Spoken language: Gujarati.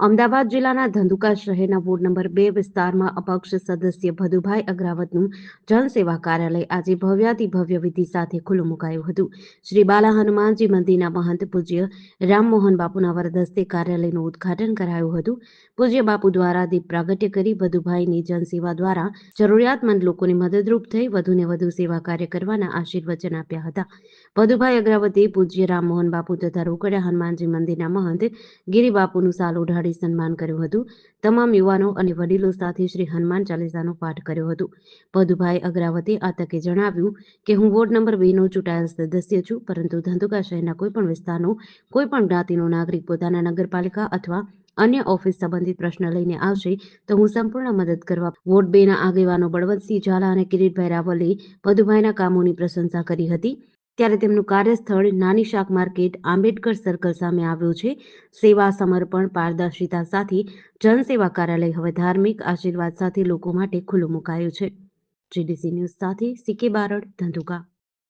અમદાવાદ જિલ્લાના ધંધુકા શહેરના વોર્ડ નંબર 2 વિસ્તારમાં અપક્ષ સદસ્ય ભદુભાઈ અગ્રાવતનું જનસેવા કાર્યાલય આજે ભવ્યાતિભવ્ય વિધિ સાથે ખુલ્લું મુકાયું હતું. શ્રી બાલા હનુમાનજી મંદિરના મહંત પૂજ્ય રામમોહન બાપુના વરદસ્તે કાર્યાલયનું ઉદ્ઘાટન કરાયું હતું. પૂજ્ય બાપુ દ્વારા દીપ પ્રાગટ્ય કરી ભદુભાઈની જનસેવા દ્વારા જરૂરિયાતમંદ લોકોને મદદરૂપ થઈ વધુને વધુ સેવા કાર્ય કરવાના આશીર્વચન આપ્યા હતા. ભદુભાઈ અગ્રાવતે પૂજ્ય રામમોહન બાપુ તથા રોકડિયા હનુમાનજી મંદિરના મહંત ગિરિબાપુનું સાલ ઓઢાડી સન્માન કર્યું હતું. તમામ યુવાનો અને વડીલો સાથે શ્રી હનુમાન ચાલીસાનો પાઠ કર્યો હતો. ભદુભાઈ અગ્રાવતે આ તકે જણાવ્યું કે હું વોર્ડ નંબર 2 નો ચૂંટાયેલ સદસ્ય છું, પરંતુ ધંધુકા શહેરના કોઈપણ વિસ્તારનો કોઈપણ જ્ઞાતિનો નાગરિક પોતાના નગરપાલિકા અથવા અન્ય ઓફિસ સંબંધિત પ્રશ્ન લઈને આવશે તો હું સંપૂર્ણ મદદ કરવા. વોર્ડ 2 ના આગેવાનો બળવંતસિંહ ઝાલા અને કિરીટભાઈ રાવલે ભદુભાઈના કામોની પ્રશંસા કરી હતી. ત્યારે તેમનું કાર્યસ્થળ નાની શાક માર્કેટ આંબેડકર સર્કલ સામે આવ્યું છે. સેવા, સમર્પણ, પારદર્શિતા સાથે જનસેવા કાર્યાલય હવે ધાર્મિક આશીર્વાદ સાથે લોકો માટે ખુલ્લું મુકાયું છે. GDC ન્યૂઝ સાથે CK બારડ, ધંધુકા.